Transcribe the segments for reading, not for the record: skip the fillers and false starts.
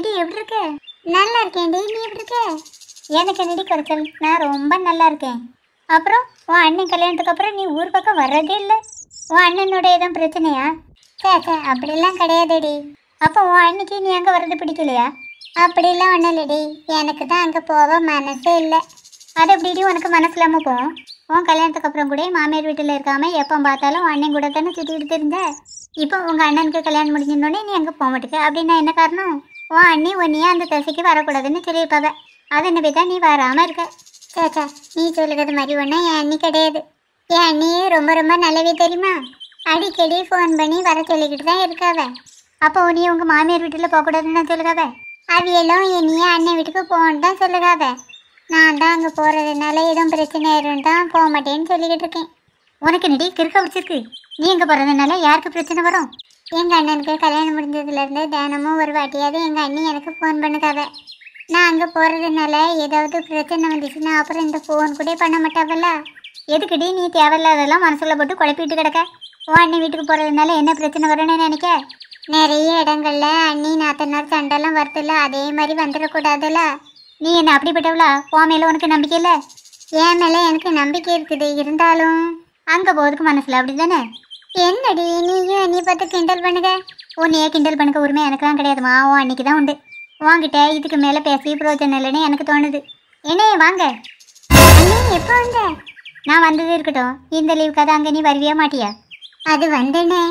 ஏடி எப்படி இருக்க? நல்லா இருக்கேன் டி, நீ எப்படி இருக்க? எனக்கு என்னடி குறைச்சல், நான் ரொம்ப நல்லா இருக்கேன். அப்புறம் உன் அண்ணன் கல்யாணத்துக்கு அப்புறம் நீ ஊர் பக்கம் வர்றதே இல்லை. உன் அண்ணனோட எதுவும் பிரச்சனையா? சே அப்படிலாம் கிடையாதுடி. அப்போ உன் அன்னைக்கு நீ அங்கே வர்றது பிடிக்கலையா? அப்படிலாம் ஒன்றும் இல்லடி, எனக்கு தான் அங்கே போக மனசே இல்லை. அது எப்படிடி உனக்கு மனசு இல்லாமல் போகும்? உன் கல்யாணத்துக்கு அப்புறம் கூட மாமியார் வீட்டில் இருக்காமல் எப்போ பார்த்தாலும் அண்ணன் கூட தானே சுற்றிக்கிட்டு இருந்த. இப்போ உங்கள் அண்ணனுக்கு கல்யாணம் முடிஞ்சிருந்தோடனே நீ அங்கே போக மாட்டேங்க அப்படின்னா என்ன காரணம்? உன் அண்ணி உன்னையே அந்த தசைக்கு வரக்கூடாதுன்னு சொல்லியிருப்பாவ. அதை நம்பி தான் நீ வராமல் இருக்க. சேச்சா, நீ சொல்லுறது மாதிரி ஒன்றும் என் அண்ணி கிடையாது. என் அண்ணியே ரொம்ப ரொம்ப நல்லவே தெரியுமா? அடிக்கடி ஃபோன் பண்ணி வர சொல்லிக்கிட்டு தான் இருக்காவ. அப்போ நீ உங்கள் மாமியார் வீட்டில் போகக்கூடாதுன்னு சொல்லுகாவ. அவையெல்லாம் என்னையே அண்ணன் வீட்டுக்கு போகணுன்னு தான் சொல்லுகாவ. நான் தான் அங்கே போகிறதுனால எதுவும் பிரச்சனை ஆயிரும் தான் போக மாட்டேன்னு சொல்லிக்கிட்டு இருக்கேன். உனக்கு நெடி கிறுக்க பிடிச்சிருக்கு. நீ எங்கே போகிறதுனால யாருக்கு பிரச்சனை வரும்? எங்கள் அண்ணனுக்கு கல்யாணம் முடிஞ்சதுலேருந்து தினமும் ஒரு வாட்டியாவது எங்கள் அண்ணி எனக்கு ஃபோன் பண்ணுக்காவ. நான் அங்கே போகிறதுனால ஏதாவது பிரச்சனை வந்துச்சுன்னா அப்புறம் இந்த ஃபோன் கூட பண்ண மாட்டாவல்ல. எதுக்குடி நீ தேவையில்லாதெல்லாம் மனசில் போட்டு குழப்பிட்டு கிடக்க? உன் அண்ணி வீட்டுக்கு போகிறதுனால என்ன பிரச்சனை வரும்னு நினைக்க? நிறைய இடங்கள்ல அண்ணி நாத்தனார் சண்டைலாம் வருதுல்ல, அதே மாதிரி வந்துடக்கூடாதுல்ல. நீ என்ன அப்படிப்பட்டவளா? உன் மேலே உனக்கு நம்பிக்கை இல்லை? என் மேலே எனக்கு நம்பிக்கை இருக்குது, இருந்தாலும் அங்கே போகிறதுக்கு மனசில் அப்படி தானே? என்னடி நீயும் அண்ணி பார்த்து கிண்டல் பண்ணுங்க? உன்னையே கிண்டல் பண்ணுக்க உரிமை எனக்குலாம் கிடையாதுமா, உன் அன்னைக்கு தான் உண்டு. வாங்கிட்ட இதுக்கு மேலே பேசி பிரோஜனம் இல்லைன்னு எனக்கு தோணுது. என்னே வாங்க. அண்ணி எப்போ வந்த? நான் வந்தது இருக்கட்டும், இந்த லீவுக்காக அங்கே நீ வருவியா மாட்டியா? அது வந்தேனே.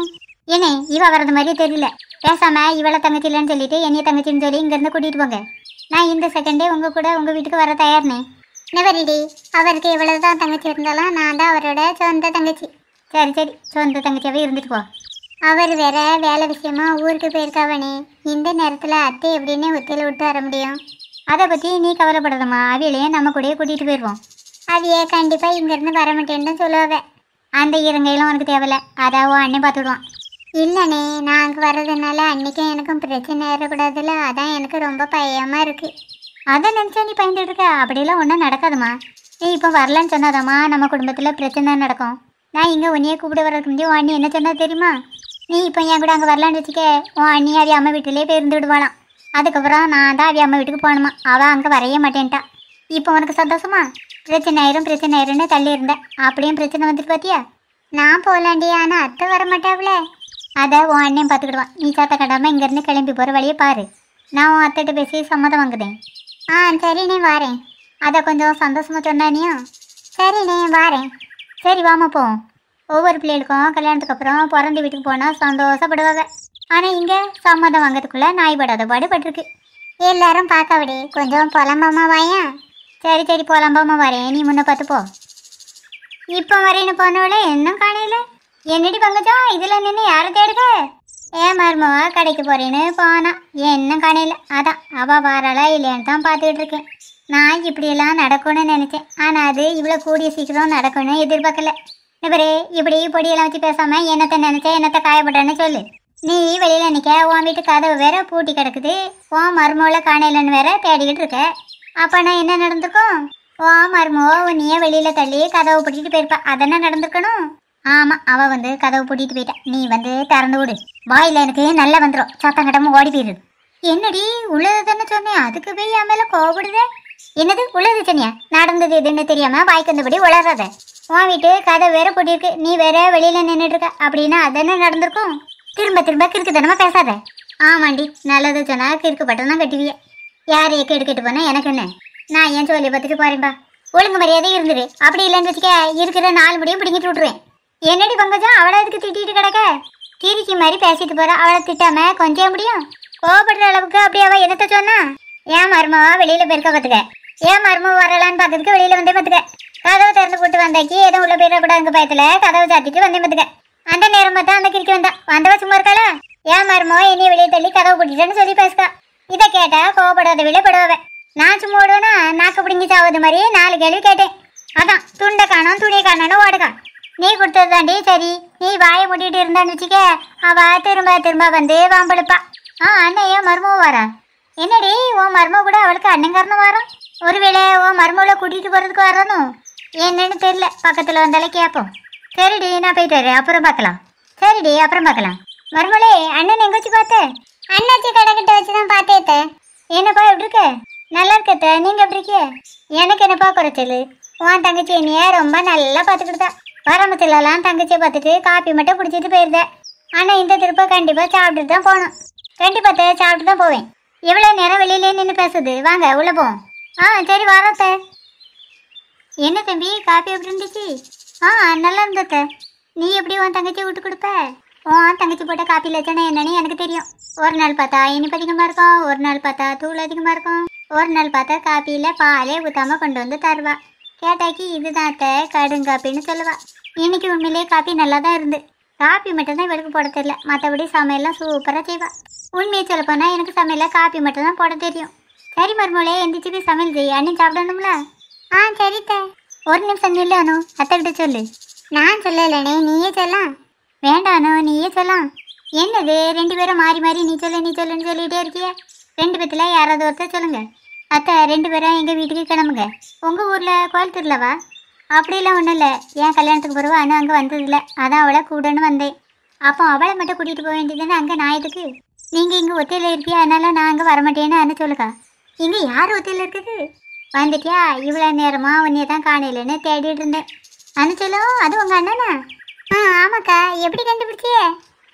ஏனே இவ வர்றது மாதிரியே தெரியல. பேசாம இவளை தங்கச்சி இல்லைன்னு சொல்லிட்டு என்னைய தங்கச்சின்னு சொல்லி இங்கேருந்து கூட்டிகிட்டு போங்க. நான் இந்த செகண்டே உங்கள் கூட உங்கள் வீட்டுக்கு வர தயார்னே. நெவரிடி, அவருக்கு எவ்வளவு தான் தங்கச்சி இருந்தாலும் நான் தான் அவரோட சொந்த தங்கச்சி. சரி சொந்த தங்கச்சியாவே இருந்துட்டு போ. அவர் வேற வேலை விஷயமா ஊருக்கு போயிருக்காவனே. இந்த நேரத்தில் அத்தை எப்படின்னு ஒத்தையில் விட்டு வர முடியும்? அதை பற்றி நீ கவலைப்படாதம்மா, அவியலையும் நம்ம கூடயே கூட்டிகிட்டு போயிடுவோம். அவையே கண்டிப்பாக இங்கேருந்து வர மாட்டேன்னு சொல்லுவாவே. அந்த இறங்கையெல்லாம் உனக்கு தேவையில்ல, அதாவது அண்ணன் பார்த்துடுவான். இல்லைண்ணே, நான் அங்கே வர்றதுனால அன்றைக்கும் எனக்கும் பிரச்சனை ஏறக்கூடாதுல்ல, அதான் எனக்கு ரொம்ப பயமாக இருக்குது. அதை நினச்சா நீ பயந்துட்டு இருக்க? அப்படிலாம் ஒன்றும் நடக்காதுமா. நீ இப்போ வரலன்னு சொன்னாதாம்மா நம்ம குடும்பத்தில் பிரச்சனை நடக்கும். நான் இங்கே உன்னையே கூப்பிட வர்றதுக்கு முன்னாடி உன் அண்ணி என்ன சொன்னா தெரியுமா? நீ இப்போ என் கூட அங்கே வரலான்னு வச்சுக்க, உன் அண்ணி அவி அம்மா வீட்டிலே போய் இருந்து விடுவாளாம். அதுக்கப்புறம் நான் தான் அவி அம்மா வீட்டுக்கு போகணுமா, அவள் அங்கே வரைய மாட்டேன்ட்டா. இப்போ உனக்கு சந்தோஷமா? பிரச்சனை ஆயிரும்னு தள்ளி இருந்தேன், அப்படியும் பிரச்சனை வந்துட்டு பார்த்தியா? நான் போகலாண்டி, ஆனால் அத்தை வர மாட்டாவில. அதை உன் அண்ணன் பார்த்துக்கிடுவான். நீ சாத்த கடாமல் இங்கேருந்து கிளம்பி போகிற வழியை பாரு. நான் உன் அத்தைகிட்ட பேசி சம்மதம் வாங்குதேன். சரிண்ணே வாரேன். அதை கொஞ்சம் சந்தோஷமாக சொன்னானியும். சரிண்ணே வாரேன். சரி வாமா போவோம். ஒவ்வொரு பிள்ளைகளுக்கும் கல்யாணத்துக்கு அப்புறம் பிறந்த வீட்டுக்கு போனால் சந்தோஷப்படுவாங்க. ஆனால் இங்கே சம்மதம் வாங்கிறதுக்குள்ளே நாய்படாத பாடுபட்டிருக்கு. எல்லாரும் பார்க்க விடு, கொஞ்சம் புலம்பாமா வாயா? சரி புலம்பாமா வரேன், நீ முன்ன பார்த்து போ. இப்போ வரேன்னு போனவள இன்னும் காணையில. என்னடி பங்கஜம் இதில் நின்று யாரை தேடுக? ஏன் மருமவா கடைக்கு போறேன்னு போனா, இன்னும் காணையில. அதான் அவள் வாராளா இல்லையான்னு தான் பார்த்துக்கிட்டு இருக்கேன். நான் இப்படியெல்லாம் நடக்கும்னு நினச்சேன், ஆனால் அது இவ்வளோ கூடிய சீக்கிரம் நடக்கும்னு எதிர்பார்க்கல. இவரே இப்படி பொடியெல்லாம் வச்சு பேசாமல் என்னத்தை நினச்சா என்னத்தை காயப்பட்டான்னு சொல்லு. நீ வெளியில் நிற்க, உன் வீட்டு கதவு வேற பூட்டி கிடக்குது, உன் மருமகளை காணையிலன்னு வேற தேடிக்கிட்டு இருக்க. அப்போ நான் என்ன நடந்திருக்கும்? உன் மருமவோ உன்னையே வெளியில் தள்ளி கதவை பூட்டிட்டு போயிருப்பா, அதென்ன நடந்திருக்கணும்? ஆமாம், அவள் வந்து கதவை பூட்டிட்டு போயிட்டா. நீ வந்து திறந்து விடு, வாயில் எனக்கு நல்லா வந்துடும், சத்தம் கட்டமும் ஓடி போயிடுது. என்னடி உள்ளது தானே சொன்னேன், அதுக்கு போய் என் மேலே கோவப்படுதே? என்னது உள்ளது சொன்னியா? நடந்தது எதுன்னு தெரியாமல் வாய்க்கு வந்தபடி உளறாத. உன் வீட்டு கதை வேற பூட்டிருக்கு, நீ வேற வெளியில் நின்றுட்டு இருக்க, அப்படின்னா அதென்ன நடந்திருக்கும்? திரும்ப கிறுக்கு தனமா பேசாத. ஆமாண்டி, நல்லது சொன்னால் கிறுக்கு பட்டம் தான் கட்டுவிய. யார் எக்கு எடுக்கிட்டு போனா எனக்கு என்ன? நான் ஏன் சொல்லி பார்த்துட்டு போறேன்பா. ஒழுங்கு மரியாதை இருந்துரு, அப்படி இல்லைன்னு வச்சுக்க இருக்கிற 4 முடியும் பிடிங்கிட்டு விட்டுருவேன். என்னடி பங்கஜம் அவளை அதுக்கு திட்டிட்டு கிடக்க? திருச்சி மாதிரி பேசிட்டு போற, அவளை திட்டாம கொஞ்சம் முடியும்? கோவப்படுற அளவுக்கு அப்படி அவள் என்னத்த சொன்னா? ஏன் மருமவா வெளியில போயிருக்க பார்த்துக்க, ஏன் மருமவ வரலான்னு பார்க்கறதுக்கு வெளியில வந்தே பார்த்துக்க. கதவை திறந்து போட்டு வந்தாக்கி ஏதோ உள்ள போயிடக்கூடாதுங்க பயத்துல கதவை சாத்திட்டு வந்தே பார்த்துக்க. அந்த நேரம் பார்த்தா அந்த கிரிக்கி வந்தவ சும்மா இருக்காளா? ஏன் மருமவ என்னைய வெளியே தள்ளி கதவை பூட்டிட்டேன்னு சொல்லி பேசுக்கா. இதை கேட்டா கோவப்படாத விட படுவாவ. நான் சும்மா ஓடுவேனா? நாக்கு பிடிங்கி சாவது மாதிரி 4 கேள்வி கேட்டேன். அதான் துண்டை காணோம் துணியை காணோன்னு ஓடுக்கா. நீ கொடுத்தது தாண்டி சரி. நீ வாயை மூட்டிட்டு இருந்தான்னு வச்சுக்க, அவ திரும்ப வந்து வாம்பழுப்பா. அண்ணன் ஏன் மருமவ வரா? என்னடி உன் மருமவ கூட அவளுக்கு அண்ணங்காரனும் வரும்? ஒருவேளை உன் மருமவளை கூட்டிகிட்டு போகிறதுக்கு வரணும் என்னன்னு தெரியல. பக்கத்தில் வந்தாலே கேட்போம். சரிடி நான் போயிட்டு வரேன், அப்புறம் பார்க்கலாம். சரிடி அப்புறம் பார்க்கலாம். மருமவளே அண்ணன் எங்கே வச்சு பார்த்த? அண்ணாச்சி கடை கிட்ட வச்சு தான் பார்த்தேன். என்னப்பா எப்படி இருக்க? நல்லா இருக்கத்த. நீங்க எப்படி இருக்கிய? எனக்கு என்னப்பா குறைச்சல்? உன் தங்கச்சி என்னைய ரொம்ப நல்லா பார்த்துக்கிட்டுதா. வரமத்துலலாம் தங்கச்சியை பார்த்துட்டு காப்பி மட்டும் குடிச்சிட்டு போயிருந்தேன். ஆனால் இந்த திருப்ப கண்டிப்பாக சாப்பிட்டுட்டு தான் போகணும். கண்டிப்பாக சாப்பிட்டு தான் போவேன். எவ்வளோ நேரம் வெளியிலே நின்று பேசுது? வாங்க உள்ளே போவோம். சரி வரோத்த. என்ன தம்பி காப்பி எப்படி இருந்துச்சு? நல்லா இருந்தத்த. நீ எப்படி உன் தங்கச்சி விட்டு கொடுப்ப? உன் தங்கச்சி போட்ட காப்பி லட்சணம் என்னன்னு எனக்கு தெரியும். ஒரு நாள் பார்த்தா இனிப்பு அதிகமாக இருக்கும், ஒரு நாள் பார்த்தா தூள் அதிகமாக இருக்கும், ஒரு நாள் பார்த்தா காப்பியில் பாலே ஊற்றாமல் கொண்டு வந்து தருவா. கேட்டாக்கி இதுதான் அத்தை கடுங்காப்பின்னு சொல்லுவா. இன்னைக்கு உண்மையிலே காப்பி நல்லா தான் இருந்து. காப்பி மட்டும்தான் இவளுக்கு போட தெரியல, மற்றபடி சமையல்லாம் சூப்பராக செய்வா. உண்மையை சொல்லப்போனால் எனக்கு சமையலில் காப்பி மட்டும்தான் போட தெரியும். சரி மருமகளே, எந்திரிச்சு போய் சமையல் செய்ய. அண்ணி சாப்பிடணும்ல? சரித்த. ஒரு நிமிஷம் நில்லு அனு, அத்தைக்கிட்ட சொல்லு. நான் சொல்லலனே, நீயே சொல்லலாம். வேண்டானோ, நீயே சொல்லலாம். என்னது ரெண்டு பேரும் மாறி மாறி நீ சொல்லுன்னு சொல்லிகிட்டே இருக்கிய? ரெண்டு பேத்துல யாராவது ஒருத்தர் சொல்லுங்க. அத்தை ரெண்டு பேரும் எங்கள் வீட்டுக்கு கிளம்புங்க. உங்கள் ஊரில் கோயம்புத்தூர்லவா? அப்படிலாம் ஒன்றும் இல்லை. என் கல்யாணத்துக்கு பிறகு அனு அங்கே வந்ததில்லை, அதான் அவளை கூடன்னு வந்தேன். அப்போ அவளை மட்டும் கூட்டிகிட்டு போக வேண்டியதுன்னு அங்கே நான் எதுக்கு? நீங்கள் இங்கே ஒத்தையில் இருக்கியா, அதனால நான் அங்கே வரமாட்டேன்னு அனு சொல்லுக்கா. இங்கே யார் ஒத்தையில் இருக்குது? வந்துட்டியா? இவ்வளோ நேரமாக உன்னைய தான் காணையிலன்னு தேடிட்டு இருந்தேன். அனுச்சலும் அது உங்கள் அண்ணனா? ஆமாக்கா. எப்படி கண்டுபிடிச்சியே?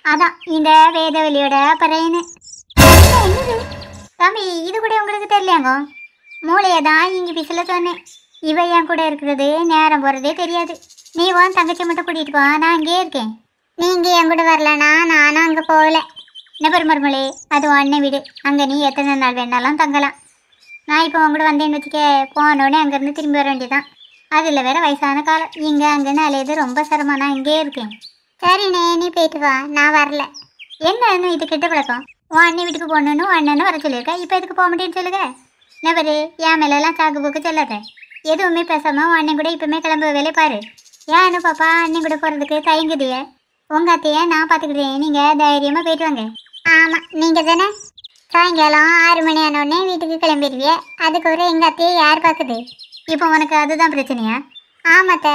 அதான் இந்த வேதவழியோட பறையன்னு. தம்பி இது கூட உங்களுக்கு தெரியலையாங்கோ? மூளையை தான் இங்கே பிசில சொன்னேன். இவ என் கூட இருக்கிறது நேரம் போகிறதே தெரியாது. நீ உன் தங்கச்சி மட்டும் கூட்டிகிட்டு போ, நான் அங்கேயே இருக்கேன். நீங்கள் என் கூட வரலனா நானும் அங்கே போகலை. நெபர் மருமலே, அது அண்ணன் வீடு. அங்கே நீ எத்தனை நாள் வேணாலும் தங்கலாம். நான் இப்போ உங்கள்கூட வந்தேன்னு வச்சுக்க, போனோடனே அங்கேருந்து திரும்பி வர வேண்டியதான். அதில் வேற வயசான காலம், இங்கே அங்கேன்னு அலையது ரொம்ப சிரமம். நான் இங்கேயே இருக்கேன். சரிண்ணே, நீ போயிட்டு வா, நான் வரல. என்ன இது கெட்ட பழக்கம்? உன் அண்ணி வீட்டுக்கு போகணுன்னு அண்ணனும் வர சொல்லியிருக்கா, இப்போ எதுக்கு போக மாட்டேன்னு சொல்லுங்க. நெபரு என் மேலெல்லாம் சாக்கு போக்கு சொல்லாத. எதுவுமே பேசாமல் உன் அண்ணன் கூட இப்போமே கிளம்ப வேலையை பாரு. ஏன்னு பாப்பா அண்ணன் கூட போகிறதுக்கு தயங்குதிய? உங்கள் அத்தையை நான் பார்த்துக்கிட்டேன், நீங்கள் தைரியமாக போயிட்டு வாங்க. ஆமாம், நீங்கள் தானே சாயங்காலம் 6 மணி ஆனோடனே வீட்டுக்கு கிளம்பிடுவிய. அதுக்கு ஒரு எங்கள் அத்தையை யார் பார்க்குது? இப்போ உனக்கு அதுதான் பிரச்சனையா? ஆமாத்த,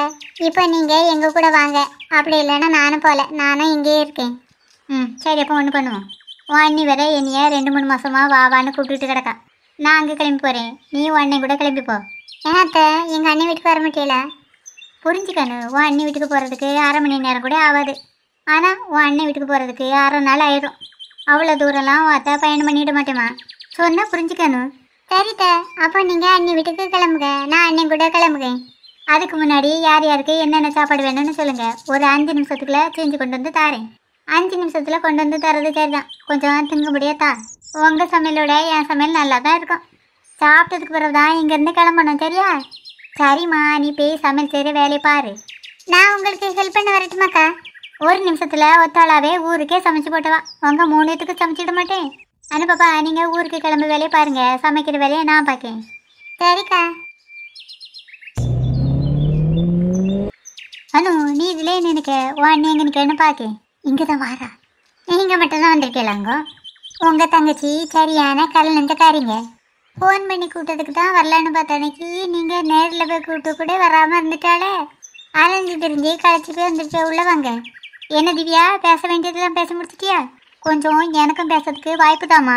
இப்போ நீங்கள் எங்கள் கூட வாங்க. அப்படி இல்லைன்னா நானும் போகல, நானும் இங்கேயே இருக்கேன். சரி, அப்போ ஒன்று பண்ணுவோம். உன் அண்ணி வேற என்னைய 2-3 மாதமாக வாவான்னு கூப்பிட்டுட்டு கிடக்கா. நான் அங்கே கிளம்பி போகிறேன், நீ உன் அண்ணன் கூட கிளம்பிப்போ. ஏத்த எங்கள் அண்ணி வீட்டுக்கு வர மாட்டேல? புரிஞ்சுக்கணும், உன் அண்ணி வீட்டுக்கு போகிறதுக்கு 1/2 மணி நேரம் கூட ஆகாது. ஆனால் உன் அண்ணன் வீட்டுக்கு போகிறதுக்கு 1/2 நாள் ஆயிடும். அவ்வளோ தூரம்லாம் உன் அத்தை பயணம் பண்ணிட மாட்டேமா? சொன்னால் புரிஞ்சுக்கணும். சரித்த, அப்போ நீங்கள் அண்ணி வீட்டுக்கு கிளம்புங்க, நான் அண்ணன் கூட கிளம்புகிறேன். அதுக்கு முன்னாடி யார் யாருக்கு என்னென்ன சாப்பாடு வேணும்னு சொல்லுங்கள். ஒரு 5 நிமிஷத்துக்குள்ளே செஞ்சு கொண்டு வந்து தாரேன். 5 நிமிஷத்தில் கொண்டு வந்து தரது சரிதான், கொஞ்சம் திங்கும்படியாக தா. உங்கள் சமையலோட என் சமையல் நல்லா தான் இருக்கும். சாப்பிட்டதுக்கு பிறகு தான் இங்கேருந்து கிளம்பணும், சரியா? சரிம்மா, நீ போய் சமையல் செய்கிற வேலையை பாரு. நான் உங்களுக்கு ஹெல்ப் பண்ண வரட்டுமாக்கா? 1 நிமிஷத்தில் ஒத்தாளாவே ஊருக்கே சமைச்சு போட்டவா. உங்கள் 3 பேத்துக்கு சமைச்சிட மாட்டேன். பாப்பா, நீங்கள் ஊருக்கு கிளம்பு வேலையை பாருங்கள், சமைக்கிற வேலையை நான் பார்க்கேன். சரிக்கா. அனு, நீ இதிலே நினைக்க, உன் அண்ணி எங்கே நிற்கன்னு பார்க்கேன். இங்கே தான் வாரா. நீங்கள் மட்டும்தான் வந்திருக்கலாங்கோ. உங்கள் தங்கச்சி சரியான கல்யாணத்துக்காரிங்க. ஃபோன் பண்ணி கூட்டத்துக்கு தான் வரலான்னு பார்த்த அன்னைக்கு நீங்கள் நேரில் போய் கூப்பிட்டு கூட வராமல் இருந்துட்டாலே. அலைஞ்சு திரிஞ்சு களைச்சி போய் வந்துட்டு உள்ள வாங்க. என்ன திவ்யா, பேச வேண்டியதெல்லாம் பேச முடிச்சிட்டியா? கொஞ்சம் எனக்கும் பேசுறதுக்கு வாய்ப்பு தாம்மா.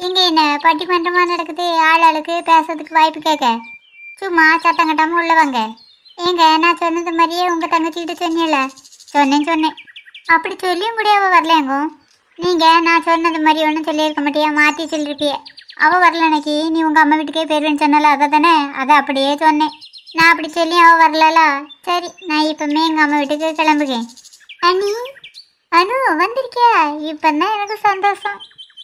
இங்கே என்ன பட்டிமன்றமாக நடக்குது, ஆளுக்கு பேசுறதுக்கு வாய்ப்பு கேட்க? சும்மா சத்தம் கட்டாமல் உள்ள வாங்க. ஏங்க, நான் சொன்னது மாதிரியே உங்கள் தங்கச்சிக்கிட்ட சொன்னீங்கள? சொன்னேன். அப்படி சொல்லியும் கூட அவள் வரலேங்கோ. நீங்கள் நான் சொன்னது மாதிரி ஒன்றும் சொல்லியிருக்க மாட்டியா, மாற்றி சொல்லியிருப்பிய. அவள் வரல அன்னைக்கு நீ உங்கள் அம்மா வீட்டுக்கே போயிடுவேன்னு சொன்னால, அதை தானே? அதை அப்படியே சொன்னேன். நான் அப்படி சொல்லி அவள் வரலா? சரி, நான் இப்போமே எங்கள் அம்மா வீட்டுக்கு கிளம்புகிறேன். அண்ணி, அனு வந்திருக்கியா? இப்போ தான் எனக்கு சந்தோஷம்.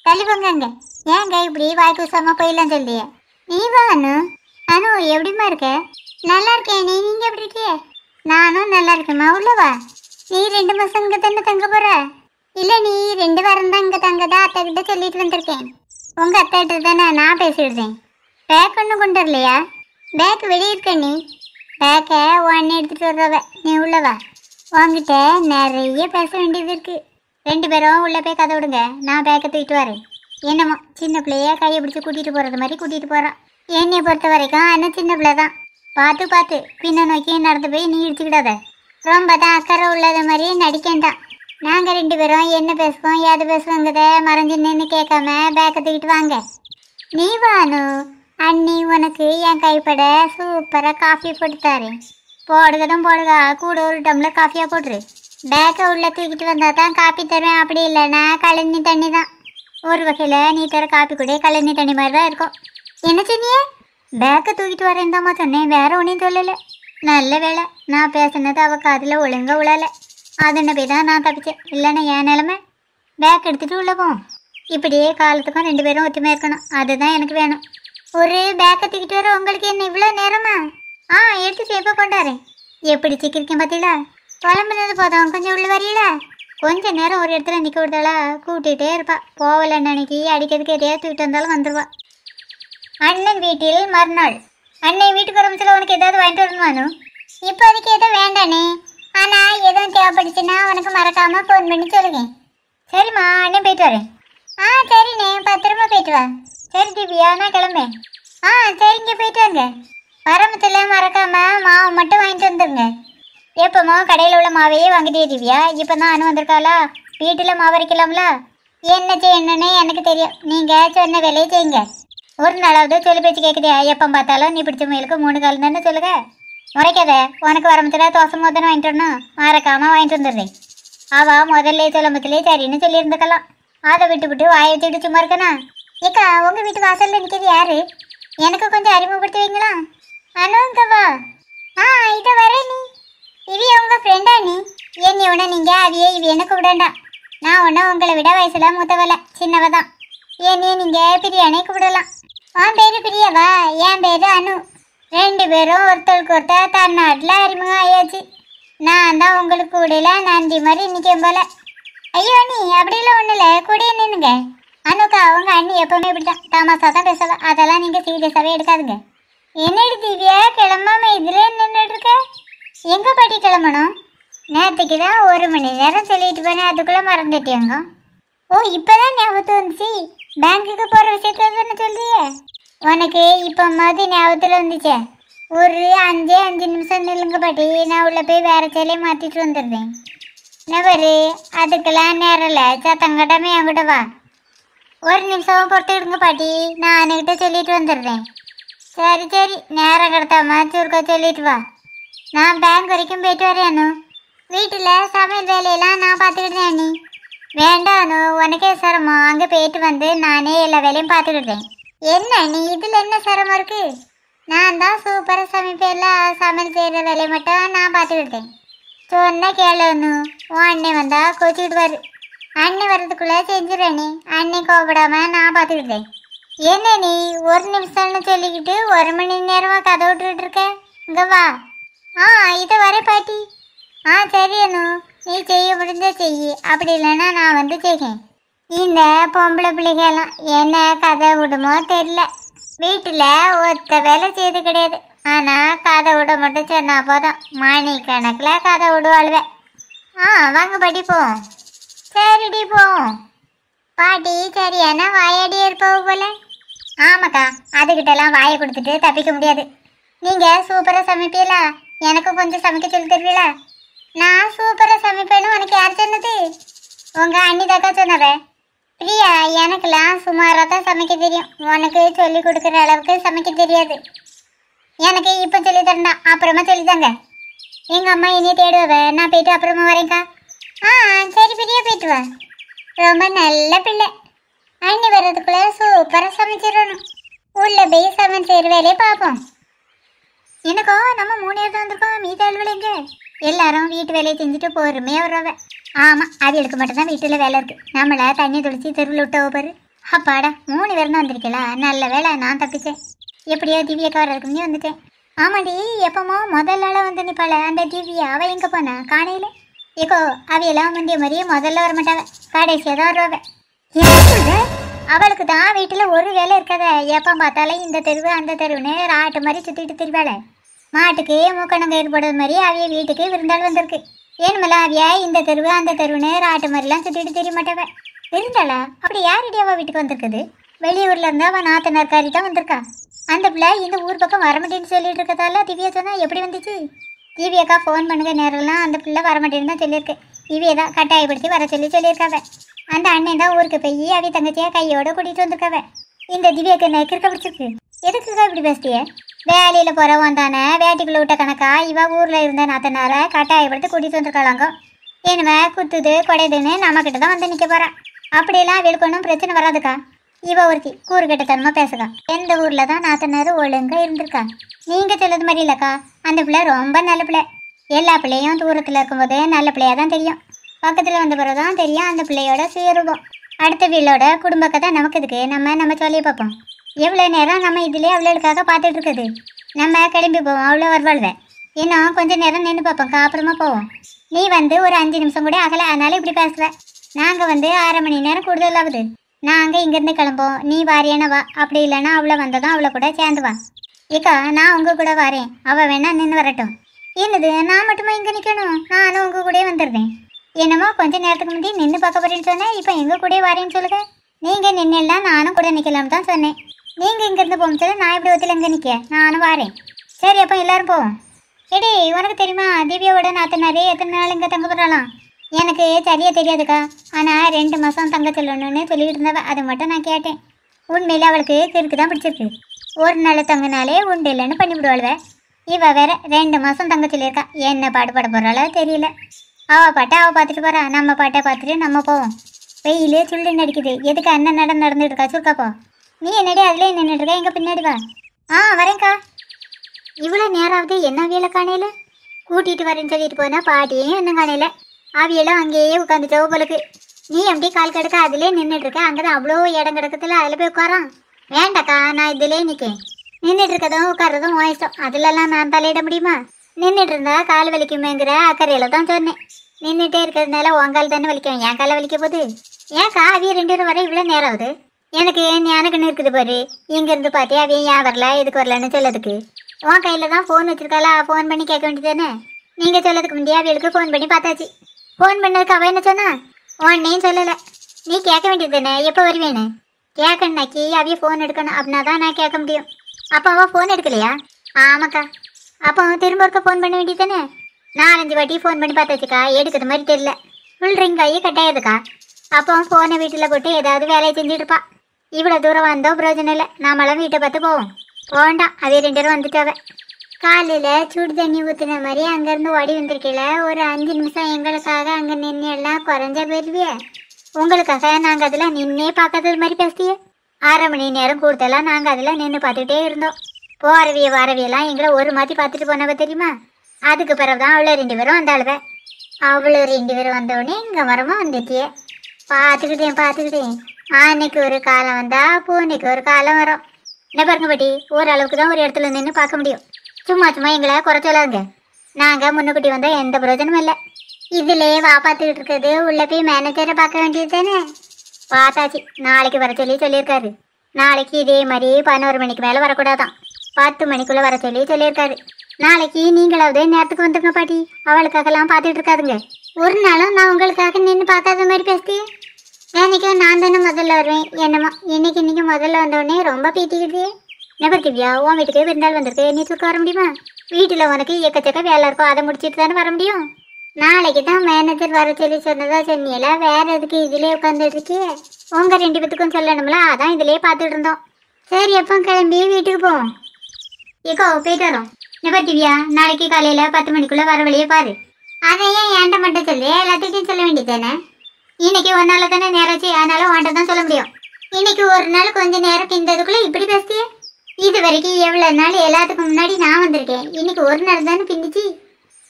தள்ளிப்போங்க. ஏங்க இப்படி வாய்க்கு உசாமல் போயிடலாம் சொல்லிய? நீ வா அனு. அனு, எப்படிமா இருக்க? நல்லா இருக்கேன். நீங்கள் எப்படி இருக்கிய? நானும் நல்லா இருக்கேம்மா. உள்ளவா. நீ 2 மாதம் இங்கே தானே தங்க போகிற? இல்லை, நீ 2 வாரம் தான் இங்கே தங்கதா அத்தை கிட்ட சொல்லிட்டு வந்திருக்கேன். உங்கள் அத்தைகிட்ட தானே நான் பேசிடுறேன். பேக் ஒன்றும் கொண்டு வரலையா? பேக் வெளியே இருக்க. நீ பேக்கை உடனே எடுத்துகிட்டு வர்றவ. நீ உள்ளவா. உங்ககிட்ட நிறைய பேச வேண்டியது இருக்குது. 2 பேரும் உள்ளே போய் கதை விடுங்க, நான் பேக்கை தூக்கிட்டு வரேன். என்னமோ சின்ன பிள்ளைய கையை பிடிச்சி கூட்டிகிட்டு போகிறது மாதிரி கூட்டிகிட்டு போகிறான். என்னையை பொறுத்த வரைக்கும் ஆனால் சின்ன பிள்ளை தான். பார்த்து பின்ன நோக்கி நடந்து போய் நீ இடிச்சுக்கிடாத. ரொம்ப தான் அக்கறை உள்ளத மாதிரி நடிக்கேன்டான். நாங்கள் 2 பேரும் என்ன பேசுவோம் ஏது பேசுவோங்கிறத மறைஞ்சு நின்று கேட்காம பேக்கை தூக்கிட்டு வாங்க. நீ வானு, அண்ணி உனக்கு என் கைப்பட சூப்பராக காஃபி போட்டு தரேன். போடுகதும் போடுகா, கூட ஒரு டம்ளர் காஃபியாக போட்டுரு. பேக்கை உள்ளே தூக்கிட்டு வந்தால் தான் காப்பி தருவேன். அப்படி இல்லைன்னா கழனி தண்ணி தான். ஒரு வகையில் நீ தர காப்பி கூட கழனி தண்ணி மாதிரி தான் இருக்கும். என்ன சொன்னியே? பேக்கை தூக்கிட்டு வரேன் தாம்மா சொன்னேன், வேற ஒன்றையும் சொல்லலை. நல்ல வேலை, நான் பேசினது அவள் காதில் ஒழுங்காக உழலை. அதுன்னு போய் தான் நான் தப்பிச்சேன். இல்லைன்னா என் நிலமை. பேக் எடுத்துகிட்டு உள்ளே போவோம். இப்படியே காலத்துக்கும் 2 பேரும் ஒற்றுமையாக இருக்கணும். அதுதான் எனக்கு வேணும். ஒரு பேக்கை தூக்கிட்டு வர உங்களுக்கு என்ன இவ்வளோ நேரமா? எடுத்து எப்போ கொண்டாரேன். எப்படி சிக்கிருக்கேன் பார்த்தீங்களா? குழம்புனது போதும், கொஞ்சம் உள்ள வரீங்களா? கொஞ்ச நேரம் ஒரு இடத்துல நிற்க விட்டாளா கூட்டிகிட்டே இருப்பா. போகலன்னு அன்னைக்கு அடிக்கிறதுக்கு எதையாவது தூக்கிட்டு வந்தாலும் வந்துடுவா. அண்ணன் வீட்டில் மறுநாள். அண்ணன் வீட்டுக்கு வரமிச்சில் உனக்கு ஏதாவது வாங்கிட்டு வரணுமானு? இப்போதைக்கு எதுவும் வேண்டானே, ஆனால் எதுவும் தேவைப்பட்டுச்சுன்னா உனக்கு மறக்காமல் ஃபோன் பண்ணி சொல்லுங்க. சரிம்மா, அண்ணன் போயிட்டு வரேன். சரிண்ணே, பத்திரமா போயிட்டு வா. சரி திவ்யா, நான் கிளம்பேன். சரிங்க, போயிட்டு வாங்க. வரமத்தில் மறக்காமல் மாவு மட்டும் வாங்கிட்டு வந்துடுங்க. எப்போமா கடையில் உள்ள மாவையே வாங்கிட்டே திவ்யா? இப்போ தான் அனு வந்திருக்காளா? வீட்டில் மாவு அரைக்கலாம்ல? என்ன செய்யணுன்னு எனக்கு தெரியும். நீங்கள் சொன்ன வேலையை செய்யுங்க. ஒரு நாளாவது சொல்லி பேச்சு கேட்குதே? எப்போ பார்த்தாலும் நீ பிடிச்ச முயலுக்கு 3 கால் தானே சொல்லுங்க. முறைக்காத. உனக்கு வரமத்தில் தோசை மோதனை வாங்கிட்டு வரணும், மறக்காமல் வாங்கிட்டு வந்துடுறேன். அவள் முதல்ல சொல்லும்பத்திலே சரின்னு சொல்லியிருந்துக்கலாம். அதை விட்டு வாயை வச்சுட்டு சும்மா இருக்கனா? ஏக்கா, உங்கள் வீட்டு வாசலில் நிற்கிறது யாரு? எனக்கு கொஞ்சம் அறிமுகப்படுத்தி வைங்களா? அனுங்கவா? இதை வர நீ. இவிய உங்கள் ஃப்ரெண்டா நீ? என்னை உடனே நீங்கள் அவியே இவி எனக்கு விடண்டா. நான் ஒன்றும் உங்களை விட வயசில் மூத்தவலை, சின்னவ தான். என்னையே நீங்கள் பிரியாணி கூப்பிடலாம். உன் பேர் பிரியாவா? என் பேர் அனு. 2 பேரும் ஒருத்தருக்கு ஒருத்தர் தன்னாட்டில் அறிமுகம் ஆயாச்சு. நான் தான் உங்களுக்கு கூடையில நந்தி மாதிரி நிற்கும் போல. ஐயோ நீ அப்படிலாம் ஒன்றும் இல்லை, கூடையே நின்னுங்க. அனுக்கா, அவங்க அண்ணி எப்பவுமே இப்படிதான் தமாசா தான் பேசவா. அதெல்லாம் நீங்கள் சீரியஸாகவே எடுக்காதுங்க. என்னடி திவ்யா, கிளம்பாம இதில் நின்றுட்டு இருக்க? எங்கே பாட்டி கிளம்பணும்? நேற்றுக்கு தான் 1 மணி நேரம் சொல்லிட்டு போனேன், அதுக்குள்ளே மறந்துட்டேங்க. இப்போ தான் ஞாபகத்து வந்துச்சு. பேங்க்குக்கு போகிற விஷயத்த தானே சொல்றியே? உனக்கு இப்போ மாதிரி ஞாபகத்தில் வந்துச்சே. ஒரு 5 நிமிஷம் நில்லுங்க பாட்டி, நான் உள்ளே போய் வேறு சேலையை மாற்றிட்டு வந்துடுறேன். நவரு, அதுக்கெல்லாம் நேரம் இல்லை, சத்தங்கட்டாமே என்கிட்ட வா. 1 நிமிஷம் பொறுத்துக்கிடுங்க பாட்டி, நான் அன்னைக்கிட்ட சொல்லிட்டு வந்துடுறேன். சரி, நேரம் கிடத்தாம சுருக்கா சொல்லிட்டு வா. நான் பேங்க் வரைக்கும் போயிட்டு வரேன் அனு. வீட்டில் சமையல் வேலையெல்லாம் நான் பார்த்துக்கிட்டேன் அண்ணி. வேண்டாம் அனு, உனக்கே சிரமம். அங்கே போயிட்டு வந்து நானே எல்லா வேலையும் பார்த்துக்கிட்டேன். என்ன நீ இதில் என்ன சிரமம் இருக்குது? நான் தான் சூப்பராக சமைப்பேன்ல, சமையல் செய்கிற வேலையை மட்டும் நான் பார்த்துக்கிட்டேன். சொன்னால் கேளு அனு, உன் அண்ணன் வந்தால் கோச்சிக்கிடுவார். அண்ணன் வர்றதுக்குள்ளே செஞ்சிடறேன் நீ. அண்ணன் கோபப்படாமல் நான் பார்த்துக்கிட்டேன். என்ன நீ 1 நிமிஷம்னு சொல்லிக்கிட்டு 1 மணி நேரமாக கதை விட்டுக்கிட்டு இருக்க? இங்கே வா. இதை வர பாட்டி. சரி அனு, நீ செய்ய முடிஞ்ச செய்யி. அப்படி இல்லைன்னா நான் வந்து செய்கிறேன். இந்த பொம்பளை பிள்ளைகளாம் என்ன கதை விடுமோ தெரியல. வீட்டில் ஒத்த வேலை செய்து கிடையாது. ஆனால் கதை விட மட்டும் சொன்னால் போதும், மணி கணக்கில் கதை விடுவாளுவேன். வாங்க பாட்டி போவோம். சரிடி போவோம். பாட்டி சரியான வாயாடி இருப்பவ போல. ஆமாக்கா, அதுக்கிட்டலாம் வாயை கொடுத்துட்டு தப்பிக்க முடியாது. நீங்கள் சூப்பராக சமைப்பீங்களா? எனக்கும் கொஞ்சம் சமைக்க சொல்லி தருவீங்களா? நான் சூப்பராக சமைப்பேன்னு உனக்கு யார் சொன்னது? உங்கள் அண்ணி தாக்கா சொன்னவ. பிரியா, எனக்கெல்லாம் சுமாராக தான் சமைக்க தெரியும். உனக்கு சொல்லி கொடுக்குற அளவுக்கு சமைக்க தெரியாது. எனக்கு இப்போ சொல்லி தரண்டா, அப்புறமா சொல்லித்தாங்க. எங்கள் அம்மா இனியே தேடுவ. நான் போயிட்டு அப்புறமா வரேங்க்கா. சரி பிரியா, போயிட்டு வா. ரொம்ப நல்ல பிள்ளை. அண்ணி வர்றதுக்குள்ளே சூப்பராக சமைச்சிடணும். உள்ளே போய் சமையல் செய்கிற வேலையை பார்ப்போம். எனக்கோ நம்ம 3 பேர் தான் வந்திருக்கோம். மீதி அலுவலைங்க எல்லாரும் வீட்டு வேலையை செஞ்சுட்டு பொறுமையாக வருவாங்க. ஆமாம், அதுகளுக்கு மட்டும்தான் வீட்டில் வேலை இருக்குது. நம்மளை தண்ணி தொளிச்சு தெருவில் விட்ட பாரு. அப்பாடா, 3 பேர் தான் வந்திருக்கலாம். நல்ல வேலை, நான் தப்பிச்சேன். எப்படியோ திவ்யாக்கா வர்றதுக்கு முன்னே வந்துட்டேன். ஆமாடி, எப்போமோ முதல் நாளாக வந்து நிற்பாள் அந்த திவ்யா. அவள் எங்கே போனா காணையில்? ஏக்கோ, அவையெல்லாம் முந்திய மாதிரியே முதல்ல வர மாட்டாவ, கடைசியாக தான் வருவாவ. அவளுக்கு தான் வீட்டில் ஒரு வேலை இருக்காத. எப்போ பார்த்தாலும் இந்த தெருவு அந்த தெருவுன்னு ராட்டு மாதிரி சுற்றிட்டு திரிவாள. மாட்டுக்கு மூக்கணங்க ஏற்படுறது மாதிரி அவைய வீட்டுக்கு விருந்தாள் வந்திருக்கு. ஏனுமல்ல அவையா இந்த தெருவு அந்த தெருவுன்னு ராட்டு மாதிரிலாம் சுற்றிட்டு தெரிய மாட்டவ. விருந்தாளா? அப்படி யாரடி அவள் வீட்டுக்கு வந்திருக்குது? வெளியூரில் இருந்து அவன் நாத்தனார்காரி தான் வந்திருக்கா. அந்த பிள்ளை இந்த ஊர் பக்கம் வரமாட்டேன்னு சொல்லிட்டு இருக்கதால திவ்யா சொன்னால் எப்படி வந்துச்சு? திவ்யாக்கா ஃபோன் பண்ணுங்க நேரம்லாம் அந்த பிள்ளை வரமாட்டேன்னு தான் சொல்லியிருக்கு. திவ்யா தான் கட்டாயப்படுத்தி வர சொல்லியிருக்காவ. அந்த அண்ணன் தான் ஊருக்கு போய் அவி தங்கச்சியாக கையோடு கூட்டிகிட்டு வந்திருக்காவ. இந்த திவ்யாக்கு என்ன கிறுக்க பிடிச்சிருக்கு? எதுக்குக்கா இப்படி பேசிய? வேலையில் போகிறவன் தானே வேட்டிக்குள்ள விட்ட கணக்கா இவ ஊரில் இருந்த நாத்தனார கட்டாயப்படுத்தி கூட்டிகிட்டு வந்துருக்கலாங்க. இனிமே குத்துது குடையுதுன்னு நம்மக்கிட்ட தான் வந்து நிற்க போகிறான். அப்படியெல்லாம் அவளுக்கு ஒன்றும் பிரச்சனை வராதுக்கா. இவ ஒருத்தி கூறு கட்டத்தனமாக பேசுக்கா. எந்த ஊரில் தான் நாத்தனார் ஒழுங்காக இருந்திருக்கா? நீங்கள் சொல்லுறது மாதிரி இல்லைக்கா. அந்த பிள்ளை ரொம்ப நல்ல பிள்ளை. எல்லா பிள்ளையும் தூரத்தில் இருக்கும்போது நல்ல பிள்ளையாக தான் தெரியும். பக்கத்தில் வந்த பிறகு தான் தெரியும் அந்த பிள்ளையோட சுயரூபம். அடுத்த வீளோட குடும்ப கதை நமக்கு இதுக்கு நம்ம சொல்லியே பார்ப்போம். எவ்வளோ நேரம் நம்ம இதுலேயே அவளுக்காக பார்த்துட்டு இருக்குது. நம்ம கிளம்பி போவோம், அவ்வளோ வருவாள்வேன். இன்னும் கொஞ்சம் நேரம் நின்று பார்ப்போம்க்கா, அப்புறமா போவோம். நீ வந்து ஒரு 5 நிமிஷம் கூட ஆகலை, அதனால இப்படி பேசுவேன். நாங்கள் வந்து 1/2 மணி நேரம் கூடுதல் ஆகுது. நாங்கள் இங்கேருந்து கிளம்போம், நீ வாரியேனா வா. அப்படி இல்லைன்னா அவளை வந்ததும் அவளை கூட சேர்ந்து வா. ஏக்கா நான் உங்கள் கூட வரேன், அவள் வேணா நின்று வரட்டும். என்னது நான் மட்டுமா இங்கே நிற்கணும்? நானும் உங்கள் கூடயே வந்துடுறேன். என்னமோ கொஞ்சம் நேரத்துக்கு முந்தைய நின்று பார்க்க போறேன்னு சொன்னேன், இப்போ எங்கள் கூடயே வரேன்னு சொல்லுங்க. நீங்கள் நின்றுலாம் நானும் கூட நிற்கலாம்னு தான் சொன்னேன். நீங்கள் இங்கேருந்து போகும்போது நான் இப்படி ஒத்துல இங்கே நிற்க, நானும் வரேன். சரி அப்போ எல்லோரும் போவோம். எடி உனக்கு தெரியுமா திவ்யாவோட நாத்தனாரே எத்தனை நாள் இங்கே தங்க போகிறாளாம்? எனக்கு சரியாக தெரியாதுக்கா. ஆனால் 2 மாதம் தங்க சொல்லணும்னு சொல்லிட்டு இருந்தவ, அதை மட்டும் நான் கேட்டேன். உண்மையில் அவளுக்கு கிறுக்கு தான் பிடிச்சிருக்கு. ஒரு நாள் தங்கினாலே உண்டு இல்லைன்னு பண்ணிவிடுவாள்வே. இவ வேற 2 மாதம் தங்க சொல்லியிருக்கா. என்ன பாடுபட போகிறாளோ தெரியல. அவள் பாட்டை அவள் பார்த்துட்டு போகிறா, நம்ம பாட்டை பார்த்துட்டு நம்ம போவோம். வெயிலே சுள்ளுன்னு அடிக்குது. எதுக்கு அண்ணன் நடந்துட்டு இருக்கா? சுருக்காப்போ நீ என்னடி அதுலேயே நின்றுட்டு இருக்கா? எங்கே பின்னாடி வா. வரேங்க்கா. இவ்வளோ நேராவது என்ன வேலை காணையில? கூட்டிகிட்டு வரேன்னு சொல்லிட்டு போனா பாட்டியையும் இன்னும் காணையில. அவியெல்லாம் அங்கேயே உட்காந்துட்டோ போலுக்கு. நீ எப்படி கால் கிடக்க அதிலே நின்றுட்டு இருக்க? அங்கே தான் அவ்வளோ இடம் கிடக்கத்துல அதில் போய் உட்காரான். வேண்டாக்கா, நான் இதிலே நிற்கேன். நின்றுட்டு இருக்கதும் உட்காரதும் இஷ்டம். அதுலலாம் நான் தலையிட முடியுமா? நின்றுட்டு இருந்தா கால் வலிக்குமேங்கிற அக்கறையில் தான் சொன்னேன். நின்றுட்டே இருக்கிறதுனால உங்கால் தானே வலிக்கும், என் காலை வலிக்க போகுது. ஏன்க்கா அவிய 2 பேரும் வர இவ்வளோ நேரம் ஆகுது? எனக்கு ஞானக்குன்னு இருக்குது பாரு. இங்கேருந்து பார்த்து அவிய ஏன் வரல எதுக்கு வரலன்னு சொல்லதுக்கு. உன் கையில் தான் ஃபோன் வச்சிருக்காளா, ஃபோன் பண்ணி கேட்க வேண்டியதானே? நீங்கள் சொல்லதுக்கு முந்தைய அவியலுக்கு ஃபோன் பண்ணி பார்த்தாச்சு. ஃபோன் பண்ணதுக்கு அவள் என்ன சொன்னா? உன்னையும் சொல்லலை. நீ கேட்க வேண்டியது தானே எப்போ வருவேன்னு? கேட்கணுனாக்கி அவிய ஃபோன் எடுக்கணும், அப்படின்னா தான் நான் கேட்க முடியும். அப்போ அவள் ஃபோன் எடுக்கலையா? ஆமாக்கா. அப்போ திரும்ப ஒருக்க ஃபோன் பண்ண வேண்டியது தானே? 4-5 வாட்டி ஃபோன் பண்ணி பார்த்தாச்சுக்கா, எடுக்கிற மாதிரி தெரியல. ஃபுல் ரிங் ஆகி கட்டாயதுக்கா. அப்போ ஃபோனை வீட்டில் போட்டு ஏதாவது வேலையை செஞ்சுட்டு இருப்பா. இவ்வளோ தூரம் வந்தோம் பிரயோஜனம் இல்லை. நாமெல்லாம் வீட்டை பார்த்து போவோம். போண்டாம், அதே 2 பேரும் வந்துட்டாவே. காலையில் சுடு தண்ணி ஊற்றுன மாதிரி அங்கேருந்து ஓடி வந்திருக்கல. ஒரு 5 நிமிஷம் எங்களுக்காக அங்கே நின்று எல்லாம் குறைஞ்ச போயிருவியே. உங்களுக்காக நாங்கள் அதில் நின்னே பார்க்காதது மாதிரி பேசியே. 1/2 மணி நேரம் கூடுதலாக நாங்கள் அதில் நின்று பார்த்துக்கிட்டே இருந்தோம். வரவியெல்லாம் எங்களை ஒரு மாற்றி பார்த்துட்டு போனவ தெரியுமா? அதுக்கு பிறகு தான் அவ்வளோ 2 பேரும் வந்தாளுவ. அவ்வளோ 2 பேரும் வந்தோடனே இங்கே மரமாக வந்துட்டியே. பார்த்துக்கிட்டேன். ஆனைக்கு ஒரு காலம் வந்தா பூனைக்கு ஒரு காலம் வரும். என்ன பாருங்க பாட்டி, ஓரளவுக்கு தான் ஒரு இடத்துல நின்று பார்க்க முடியும். சும்மா எங்களை குறைச்சலாங்க. நாங்கள் முன்னுக்குட்டி வந்தால் எந்த பிரயோஜனமும் இல்லை. இதிலே பார்த்துக்கிட்டு இருக்கிறது உள்ள போய் மேனேஜரை பார்க்க வேண்டியது தானே? பார்த்தாச்சு. நாளைக்கு வர சொல்லியிருக்காரு. நாளைக்கு இதே மாதிரி 11 மணிக்கு மேலே வரக்கூடாதான், 10 மணிக்குள்ளே வர சொல்லியிருக்காரு. நாளைக்கு நீங்களாவது நேரத்துக்கு வந்துருங்க பாட்டி. அவளுக்காகலாம் பார்த்துட்டு இருக்காதுங்க. ஒரு நாளும் நான் உங்களுக்காக நின்று பார்க்காத மாதிரி பேசியே. நினைக்கிறேன் நான் தானே முதல்ல வருவேன். என்னம்மா இன்னைக்கு முதல்ல வந்தோடனே ரொம்ப பீட்டிக்கிட்டே. நபர் திவ்யா, உன் வீட்டுக்கு விருந்தாள் வந்திருக்கு, நீ தூக்க வர முடியுமா? வீட்டில் உனக்கு எக்கச்சக்க வேலை இருக்கும், அதை முடிச்சுட்டு தானே வர முடியும். நாளைக்கு தான் மேனேஜர் வர சொன்னதா சொன்னியல, வேற எதுக்கு இதிலே உட்காந்துட்டு இருக்கியே? உங்கள் 2 பேத்துக்கும் சொல்லணும்ல, அதான் இதிலே பார்த்துட்டு இருந்தோம். சரி எப்போ கிளம்பி வீட்டுக்கு போவோம். ஏக்கோ போயிட்டு வரோம். நபர் திவ்யா, நாளைக்கு காலையில் 10 மணிக்குள்ளே வர வழியே பாரு. அதை ஏன் என்கிட்ட மட்டும் சொல்லி எல்லாத்துட்டையும் சொல்ல வேண்டியது தானே? இன்னைக்கு ஒரு நாள் தானே நேராச்சு, அதனால உன்கிட்ட தான் சொல்ல முடியும். இன்னைக்கு ஒரு நாள் கொஞ்சம் நேரம் பிந்ததுக்குள்ளே இப்படி பேசியே. இது வரைக்கும் எவ்வளோ நாள் எல்லாத்துக்கும் முன்னாடி நான் வந்திருக்கேன். இன்னைக்கு ஒரு நாள் தானே பிந்துச்சு.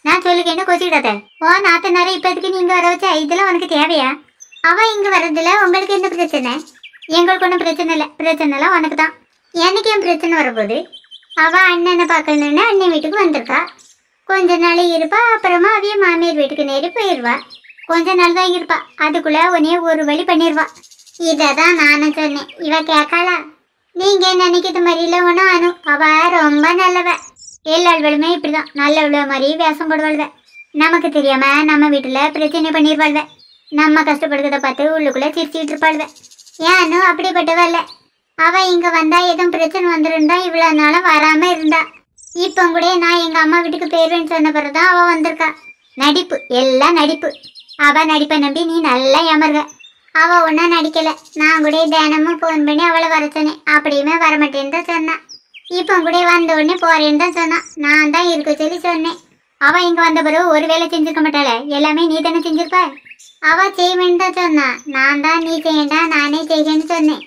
நான் சொல்லிக்கேன்னு கொச்சிக்கிடாத. ஓ நாத்தனாரே இப்போதுக்கு நீங்கள் வர வச்சா இதெல்லாம் உனக்கு தேவையா? அவள் இங்கே வர்றதில்ல, உங்களுக்கு என்ன பிரச்சனை? எங்களுக்கு ஒன்றும் பிரச்சனை இல்லை. பிரச்சனைலாம் உனக்கு தான். எனக்கு ஏன் பிரச்சனை வரப்போகுது? அவள் அண்ணனை பார்க்கணுன்னு அண்ணன் வீட்டுக்கு வந்திருக்கா. கொஞ்ச நாள் இருப்பா, அப்புறமா அவைய மாமியார் வீட்டுக்கு நேரி போயிடுவா. கொஞ்ச நாள் தான் இருப்பா, அதுக்குள்ளே உன்னைய ஒரு வழி பண்ணிடுவா. இதை தான் நானும் சொன்னேன். இவ கேட்காளா? நீங்கள் நினைக்கிறது மாதிரி இல்லை ஒன்றும் அனு. அவள் ரொம்ப நல்லவ. எல்லாள்வளுமே இப்படி தான் நல்லவள மாதிரி வேஷம் போடுவாள்வ. நமக்கு தெரியாமல் நம்ம வீட்டில் பிரச்சனை பண்ணிடுவாள்வ. நம்ம கஷ்டப்படுறத பார்த்து உள்ளுக்குள்ளே சிரிச்சிட்டு இருப்பாள்வ. ஏன்னு அப்படிப்பட்டவ இல்லை. அவள் இங்கே வந்தால் எதுவும் பிரச்சனை வந்துருந்தா இவ்வளோ நாளும் வராமல் இருந்தா. இப்போ கூட நான் எங்கள் அம்மா வீட்டுக்கு போயிடுவேன்னு சொன்ன பிறகு தான் அவள் வந்திருக்கா. நடிப்பு, எல்லாம் நடிப்பு. அவள் நடிப்பை நம்பி நீ நல்லா ஏமருவ. அவ ஒன்றும் நடிக்கல. நான் கூட தினமும் ஃபோன் பண்ணி அவளை வர சொன்னேன். அப்படியுமே வரமாட்டேன்னு தான் சொன்னான். இப்போ கூட வந்த உடனே போறேன்னு தான் சொன்னான். நான் தான் இருக்க சொல்லி சொன்னேன். அவள் இங்கே வந்த பிறகு ஒரு வேலை செஞ்சிருக்க மாட்டாளே, எல்லாமே நீ தானே செஞ்சிருப்ப. அவள் செய்வேன்னு தான் சொன்னான். நான் தான் நீ செய்யண்டா நானே செய்யன்னு சொன்னேன்.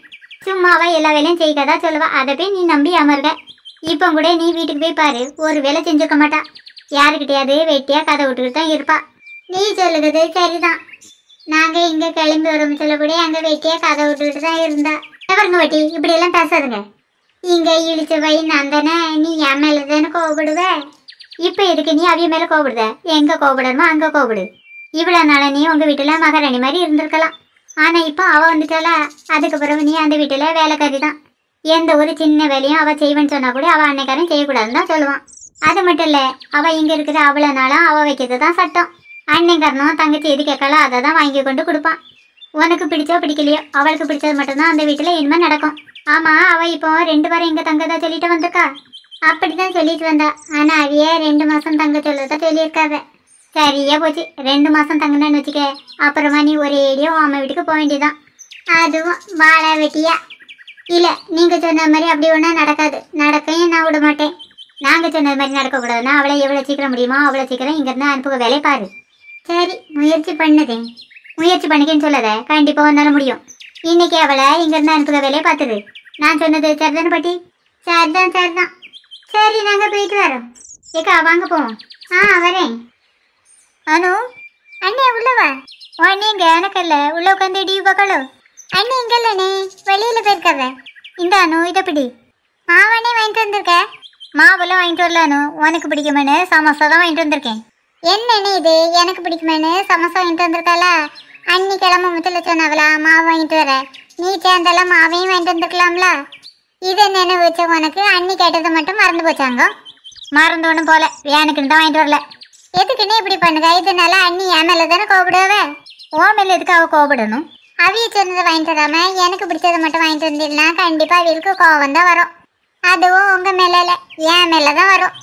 சும்மா அவள் எல்லா வேலையும் செய்யக்கதான் சொல்லுவா. அதை போய் நீ நம்பி அமர்க. இப்போ கூட நீ வீட்டுக்கு போய் பாரு, ஒரு வேலை செஞ்சிருக்க மாட்டா. யாருக்கிட்டையாவது வெட்டியா கதை விட்டுக்கிட்டு தான் இருப்பா. நீ சொல்லுறது சரிதான். நாங்கள் இங்கே கிளம்பி வரும் சொல்லக்கூடிய அங்கே வெட்டியா கதை விட்டுக்கிட்டு தான் இருந்தா. பாருங்க வெட்டி, இப்படியெல்லாம் பேசாதுங்க. இங்கே இழிச்ச வை நான் தானே, நீ என் மேலே தானே கோவப்படுவ. இப்போ எதுக்கு நீ அவிய மேலே கோவப்படுத? எங்கே கோவப்படணுமோ அங்கே கோவப்படு. இவ்வளோ நாள நீ உங்கள் வீட்டில் மகாராணி மாதிரி இருந்திருக்கலாம். ஆனால் இப்போ அவள் வந்துட்டாளா, அதுக்கு பிறகு நீ அந்த வீட்டில் வேலைக்காரி தான். எந்த ஒரு சின்ன வேலையும் அவள் செய்வேன்னு சொன்னால் கூட அவள் அன்னைக்காரன் செய்யக்கூடாதுன்னு தான் சொல்லுவான். அது மட்டும் இல்லை, அவள் இங்கே இருக்கிற அவ்வளோ நாளாக அவள் வைக்கிறது தான் சட்டம். அன்னைக்காரனும் தங்கச்சி எது கேட்கலாம் அதை தான் வாங்கி கொண்டு கொடுப்பான். உனக்கு பிடிச்சோ பிடிக்கலையோ அவளுக்கு பிடிச்சது மட்டும்தான் அந்த வீட்டில் இனிமேல் நடக்கும். ஆமாம், அவள் இப்போ 2 வாரம் இங்கே தங்கதான் சொல்லிட்டு வந்திருக்கா. அப்படி தான் சொல்லிட்டு வந்தா. ஆனால் அவையே 2 மாதம் தங்க சொல்லதான் சொல்லியிருக்காத. சரியா போச்சு. 2 மாதம் தங்கினேன்னு வச்சுக்க, அப்புறமா நீ ஒரே ஏடியோ அம்மா வீட்டுக்கு போக வேண்டியதான். அதுவும் வாழை வெட்டியா. இல்லை, நீங்கள் சொன்ன மாதிரி அப்படி ஒன்றும் நடக்காது. நடக்கையும் நான் விட மாட்டேன். நாங்கள் சொன்னது மாதிரி நடக்கக்கூடாதுன்னா அவளை எவ்வளோ சீக்கிரம் முடியுமோ அவ்வளோ சீக்கிரம் இங்கேருந்து அனுப்புக வேலையை பாரு. சரி, முயற்சி பண்ணதே. முயற்சி பண்ணிக்கன்னு சொல்லாத, கண்டிப்பாக ஒன்றால் முடியும். இன்னைக்கு அவளை இங்கேருந்து அனுப்புக வேலையை பார்த்துது. நான் சொன்னது சரிதானே பாட்டி? சரிதான் சரிதான். சரி, நாங்கள் போயிட்டு வரோம். ஏக்கா வாங்க போவோம். வரேன். அனு, அண்ணே உள்ளவா? அண்ணே இங்கே எனக்கல்ல, உள்ள உட்காந்து டிவி பார்க்கலோ. அண்ணே இங்கே இல்லைண்ணே, வெளியில் போயிருக்காத. இந்த அனு இதை பிடி. மாவானே வாங்கிட்டு வந்திருக்க? மாவெல்லாம் வாங்கிட்டு வரல அனு, உனக்கு பிடிக்குமேனு சமோசா தான் வாங்கிட்டு வந்திருக்கேன். என்னண்ணே இது, எனக்கு பிடிக்குமேனு சமோசா வாங்கிட்டு வந்திருக்காளா? அன்னி கிளம்ப முத்துல சொன்னாவளா மாவு வாங்கிட்டு வர. நீ சேர்ந்தெல்லாம் மாவையும் வாங்கிட்டு வந்துருக்கலாம்ல. இதை நினைவு வச்ச உனக்கு அன்னி கேட்டதை மட்டும் மறந்து போச்சாங்க. மறந்து ஒன்றும் போல, வேனுக்குன்னு தான் வாங்கிட்டு வரல. எதுக்குன்னு இப்படி பண்ணுங்க? இதனால அன்னி என் மேலே தானே கோவப்படுவ. ஓ மேலே எதுக்கு அவள் கோவப்படணும்? அவிய சொன்னதை வாங்கிட்டு வராம எனக்கு பிடிச்சதை மட்டும் வாங்கிட்டு வந்தீங்கன்னா கண்டிப்பாக அவளுக்கு கோவம் தான் வரும். அதுவும் உங்கள் மேலே இல்லை, என் மேலே தான் வரும்.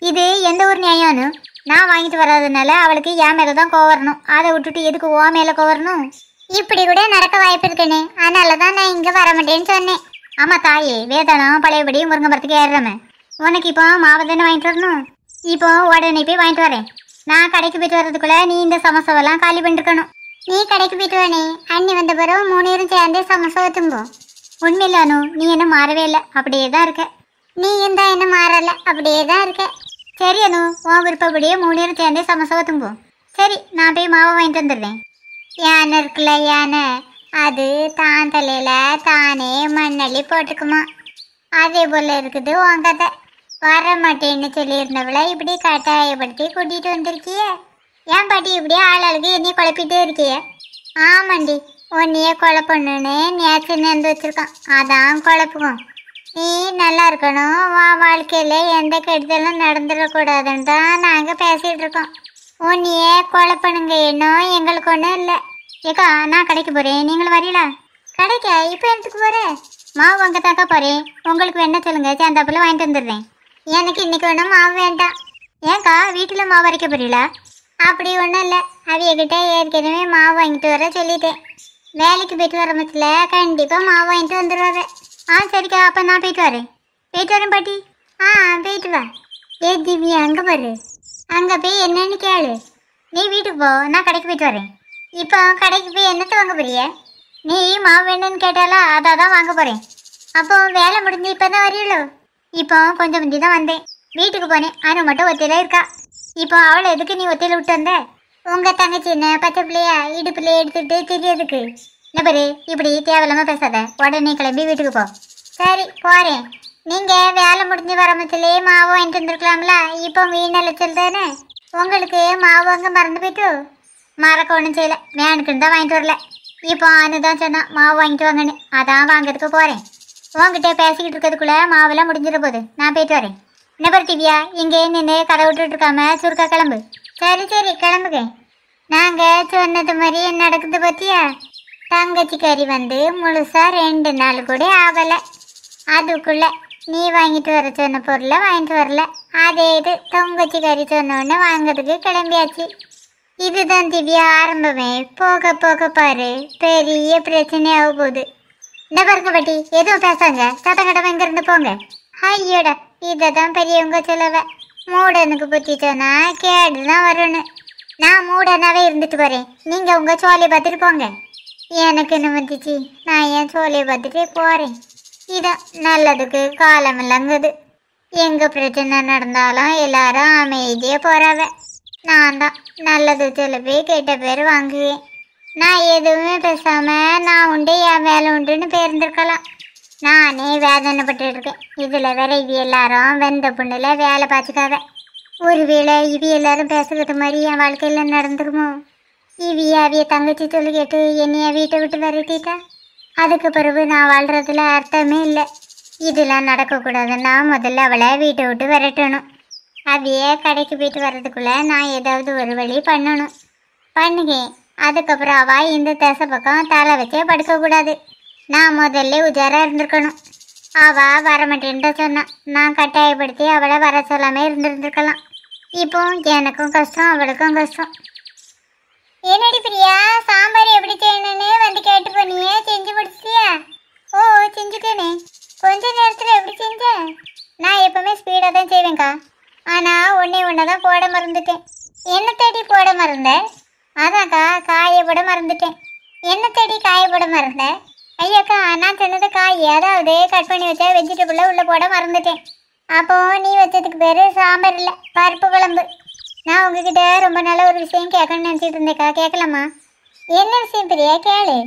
இது எந்த ஒரு நியாயம்னு? நான் வாங்கிட்டு வராதனால அவளுக்கு என் மேலே தான் கோவம் வரணும். அதை விட்டுட்டு எதுக்கு ஓ மேலே கோவம் வரணும்? இப்படி கூட நடக்க வாய்ப்பு இருக்குன்னு, அதனால தான் நான் இங்கே வர மாட்டேன்னு சொன்னேன். ஆமாம் தாயே, வேதாளம் பழையபடி முருங்கை மரத்துக்கு ஏறுறமே. உனக்கு இப்போ மாவு தானே வாங்கிட்டு வரணும். இப்போ உடனே போய் வாங்கிட்டு வரேன். நான் கடைக்கு போயிட்டு வர்றதுக்குள்ளே நீ இந்த சமோசாவெல்லாம் காலி பண்ணிருக்கணும். நீ கடைக்கு போயிட்டு வானே, அண்ணி வந்த பிறகு 3 பேரும் சேர்ந்தே சமோசாவை தும்போம். உண்மையில்லானு நீ என்ன மாறவே இல்லை, அப்படியே தான் இருக்க. நீ இந்த என்ன மாறலை, அப்படியே தான் இருக்க. சரி அனு, உன் விருப்பப்படியே 3 பேரும் சேர்ந்தே சமோசாவை தும்போம். சரி, நான் போய் மாவை வாங்கிட்டு வந்துடுறேன். யானை இருக்குல்ல யானை, அது தான் தலையில் தானே மண்ணள்ளி போட்டுக்குமா. அதே போல் இருக்குது உன் கதை. வர மாட்டேன்னு சொல்லியிருந்தவளை இப்படி கட்டாயப்படுத்தி கூட்டிகிட்டு வந்திருக்கிய. ஏன் பாட்டி இப்படியே ஆளாளுக்கு என்னையும் குழப்பிட்டே இருக்கிய? ஆமாண்டி, உன்னையே குழப்பணுன்னு நேற்று நேர்ந்து வச்சுருக்கான். அதான் குழப்புவோம். நீ நல்லா இருக்கணும், உன் வாழ்க்கையில் எந்த கெடுதலும் நடந்துடக்கூடாதுன்னு தான் நாங்கள் பேசிகிட்டு இருக்கோம். உன்னையே குழப்பணுங்க இன்னும் எங்களுக்கு ஒன்றும் இல்லை. ஏக்கா நான் கடைக்கு போகிறேன், நீங்களும் வரீங்களா? கடைக்கா? இப்போ எடுத்துக்கு போகிறேன். மாவு வாங்க தாக்கா போகிறேன். உங்களுக்கு வேணா சொல்லுங்கள், சேர்ந்தாப்புல வாங்கிட்டு வந்துடுறேன். எனக்கு இன்றைக்கி ஒன்றும் மாவு வேண்டாம். ஏன்க்கா வீட்டில் மாவு அரைக்க போறீங்களா? அப்படி ஒன்றும் இல்லை, அவியக்கிட்ட ஏற்கனவே மாவு வாங்கிட்டு வர சொல்லிட்டேன். வேலைக்கு போயிட்டு வர மத்தியில் கண்டிப்பாக மாவு வாங்கிட்டு வந்துடுவாரு. சரிக்கா, அப்போ நான் போயிட்டு வரேன். போயிட்டு வரேன் பாட்டி. போயிட்டு வா. ஏ திவ்யா, அங்கே பாரு, அங்கே போய் என்னன்னு கேளு. நீ வீட்டுக்கு போ, நான் கடைக்கு போயிட்டு வரேன். இப்போ கடைக்கு போய் என்னத்தை வாங்க போறிய? நீ மாவு வேணும்னு கேட்டாலா, அதை தான் வாங்க போகிறேன். அப்போ வேலை முடிஞ்சு இப்போ தான் வரீங்களோ? இப்போ கொஞ்சம் முந்தி தான் வந்தேன். வீட்டுக்கு போனேன், அனு மட்டும் ஒத்தையில இருக்கா. இப்போ அவளை எதுக்கு நீ ஒத்தையில விட்டு வந்த? உங்கள் தங்கச்சி என்ன பச்சை பிள்ளையா இடுப்புல எடுத்துட்டு தெரியறதுக்கு? என்ன பாரு, இப்படி தேவையில்லாமல் பேசாத. உடனே கிளம்பி வீட்டுக்கு போ. சரி போகிறேன். நீங்கள் வேலை முடிஞ்சு வரமத்திலே மாவு வாங்கிட்டு வந்துருக்கலாம்ல. இப்போ வீணலைச்சல் தானே. உங்களுக்கு மாவு வாங்க மறந்து போயிட்டு? மறக்க ஒன்றும் செய்யலை, வேனுக்குன்னு தான் வாங்கிட்டு வரல. இப்போ அனுதான் சொன்னான் மாவு வாங்கிட்டு வாங்கன்னு, அதான் வாங்கிறதுக்கு போகிறேன். உங்ககிட்ட பேசிக்கிட்டு இருக்கிறதுக்குள்ளே மாவெல்லாம் முடிஞ்சிட போகுது. நான் போயிட்டு வரேன். என்ன பாரு திவ்யா, இங்கே நின்று கடை விட்டுட்டு இருக்காம சுருக்கா கிளம்பு. சரி சரி கிளம்புங்க. நாங்கள் சொன்னது மாதிரி நடக்குது பார்த்தியா? தங்கச்சி கறி வந்து முழுசாக 2 நாள் கூட ஆகலை. அதுக்குள்ளே நீ வாங்கிட்டு வர சொன்ன பொருளை வாங்கிட்டு வரல. அதே இது தங்கச்சி கறி சொன்னோடனே வாங்கிறதுக்கு கிளம்பியாச்சு. இதுதான் திவ்யா ஆரம்பமே. போக போக பாரு பெரிய பிரச்சனையாக போகுது. இந்த பாருங்க பாட்டி, எதுவும் பேசாங்க, சத்தம் கட்டமா இங்க இருந்து போங்க. ஐயோடா, இதான் பெரியவங்க சொல்லுவ. மூடனுக்கு புத்தி சொன்னா கேடுதான் வரணும். நான் மூடனாவே இருந்துட்டு வரேன், நீங்க உங்க சோலையை பார்த்துட்டு போங்க. எனக்கு என்ன வந்துச்சு, நான் என் சோலையை பார்த்துட்டு போறேன். இதான் நல்லதுக்கு காலம் இல்லங்குது. எங்க பிரச்சனை நடந்தாலும் எல்லாரும் அமைதியே போறாவ. நான் தான் நல்லது சொல்லி கெட்ட பேர் வாங்குவேன். நான் எதுவுமே பேசாம நான் உண்டு என் வேலை உண்டுன்னு பேர்ந்துருக்கலாம். நானே வேதனைப்பட்டு இருக்கேன். இதுல வேற இவி எல்லாரும் வெந்த புண்ணுல வேலை பார்த்துக்காவ. ஒருவேளை இவி எல்லாரும் பேசுறது மாதிரி என் வாழ்க்கையில நடந்துருமோ? இவி அவிய தங்கச்சி சொல்லி கேட்டு என்னைய வீட்டை விட்டு விரட்டிட்டா அதுக்கு பிறகு நான் வாழ்றதுல அர்த்தமே இல்லை. இதெல்லாம் நடக்கக்கூடாதுன்னா முதல்ல அவளை வீட்டை விட்டு விரட்டணும். அவையே கடைக்கு போயிட்டு வர்றதுக்குள்ள நான் ஏதாவது ஒரு வழி பண்ணணும். பண்ணுகேன். அதுக்கப்புறம் அவள் இந்த தசை பக்கம் தலை வச்சே படுக்கக்கூடாது. நான் முதல்ல உஜாராக இருந்திருக்கணும். அவள் வரமாட்டேன்னு தான் சொன்னான். நான் கட்டாயப்படுத்தி அவளை வர சொல்லாமல் இருந்திருந்துருக்கலாம். இப்போ எனக்கும் கஷ்டம், அவளுக்கும் கஷ்டம். என்னடி பிரியா, சாம்பார் எப்படி செய்யணும்னு வந்து கேட்டு பண்ணியே, செஞ்சு முடிச்சியா? ஓ, செஞ்சுட்டேனே. கொஞ்ச நேரத்தில் எப்படி செஞ்ச? நான் எப்பவுமே ஸ்பீடாக தான் செய்வேங்க்கா. ஆனால் ஒன்று தான் போட மறந்துட்டேன். என்ன தேடி போட மறந்தேன்? அதான்க்கா, காயை போட மறந்துட்டேன். என்ன தேடி காயை போட மறந்தேன்? ஐயாக்கா, நான் சொன்னது காய், அதாவது கட் பண்ணி வச்சா வெஜிடபிளை உள்ளே போட மறந்துட்டேன். அப்போது நீ வச்சதுக்கு பேர் சாம்பார் இல்லை, பருப்பு குழம்பு. நான் உங்ககிட்ட ரொம்ப நல்ல ஒரு விஷயம் கேட்கணும்னு நினச்சிட்டு இருந்தேக்கா, கேட்கலாமா? என்ன விஷயம் பிரியா, கேளு.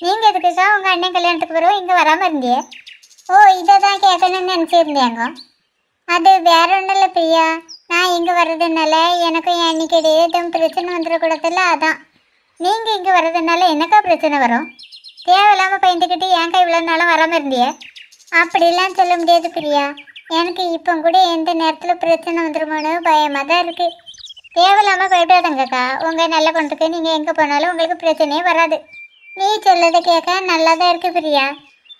நீங்கள் எதுக்குக்கா உங்கள் அண்ணன் கல்யாணத்துக்கு பிறகு இங்கே வராமல் இருந்தியே? ஓ, இதை தான் கேட்கணும்னு நினச்சிருந்தேங்க. அது வேற ஒன்றும் இல்லை பிரியா. நான் இங்கே வர்றதுனால எனக்கும் என் அன்னைக்கிடையே எதுவும் பிரச்சனை வந்துடக்கூடாதுல்ல, அதான். நீங்கள் இங்கே வர்றதுனால எனக்கா பிரச்சனை வரும்? தேவையில்லாமல் பயந்துக்கிட்டு என் கை இவ்வளோ நாளும் வராமல் இருந்தியே? அப்படிலாம் சொல்ல முடியாது பிரியா. எனக்கு இப்போ கூட எந்த நேரத்தில் பிரச்சனை வந்துடுமோன்னு பயமாக தான் இருக்குது. தேவையில்லாமல் பயப்படாதங்கக்கா. உங்கள் நல்ல பொண்ணுக்கு நீங்கள் எங்கே போனாலும் உங்களுக்கு பிரச்சனையே வராது. நீ சொல்லதை கேட்க நல்லா தான் இருக்குது பிரியா.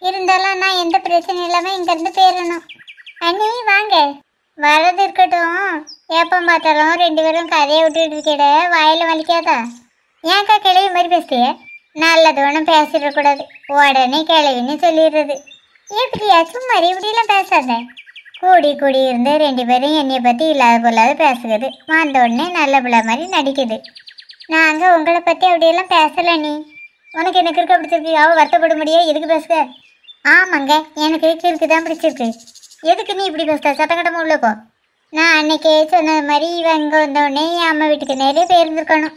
இருந்தாலும் நான் எந்த பிரச்சனையும் இல்லாமல் இங்கேருந்து போயிடணும். அண்ணி வாங்க. வரது இருக்கட்டும், எப்போ பார்த்தாலும் ரெண்டு பேரும் கதையை விட்டுட்டு இருக்கிட, வாயில் வலிக்காதா? ஏன்க்கா கிளவி மாதிரி பேசுறிய? நல்லது ஒன்றும் பேசிடக்கூடாது, உடனே கிளவின்னு சொல்லிடுறது. எப்படியா சும்மா இப்படிலாம் பேசாத. கூடி கூடி இருந்து ரெண்டு பேரும் என்னையை பற்றி இல்லாத போலாத பேசுகிறது, வந்த உடனே நல்ல பிள்ளை மாதிரி நடிக்குது. நாங்கள் உங்களை பற்றி அப்படியெல்லாம் பேசலை. நீ உனக்கு எனக்கு இருக்க பிடிச்சிருக்கு, அவள் வருத்தப்பட முடியாது, எதுக்கு பேசுக? ஆமாங்க, எனக்கு கிறுக்கு தான் பிடிச்சிருக்கு. எதுக்கு நீ இப்படி பேசுற? சத்தக்கட்டமாக உள்ள போ. நான் அன்னைக்கே சொன்னது மாதிரி இவன் இங்கே வந்தோடனே என் அம்மா வீட்டுக்கு நேரே போயிருந்துருக்கணும்.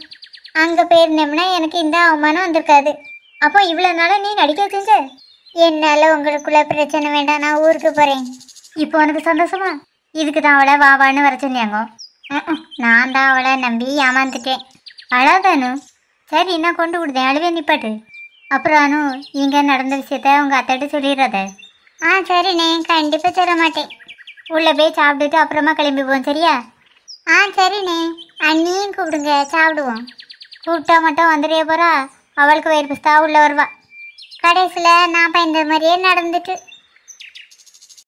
அங்கே போயிருந்தோம்னா எனக்கு இந்த அவமானம் வந்திருக்காது. அப்போ இவ்வளோ நாளாக நீ நடிக்க செஞ்ச? என்னால் உங்களுக்குள்ள பிரச்சனை வேண்டாம், நான் ஊருக்கு போகிறேன். இப்போ உனக்கு சந்தோஷமா? இதுக்கு தான் அவளை வாவான்னு வர சொன்னாங்க. நான் தான் அவளை நம்பி ஏமாந்துட்டேன். அழாதானு? சரி, நான் கொண்டு விடுதேன், அழுவே நிப்பாட்டு. அப்புறம் அனு, இங்கே நடந்த விஷயத்த உங்கள் அத்தைட்டு சொல்லிடுறத. சரிண்ணே, கண்டிப்பாக சொல்ல மாட்டேன். உள்ளே போய் சாப்பிட்டுட்டு அப்புறமா கிளம்பி போவோம், சரியா? சரிண்ணே. அண்ணியும் கூப்பிடுங்க, சாப்பிடுவோம். கூப்பிட்டா மட்டும் வந்துடே போகிறா, அவளுக்கு வயிறு பஸ்தா உள்ளே வருவா. கடைசியில் நான் பயந்த மாதிரியே நடந்துட்டு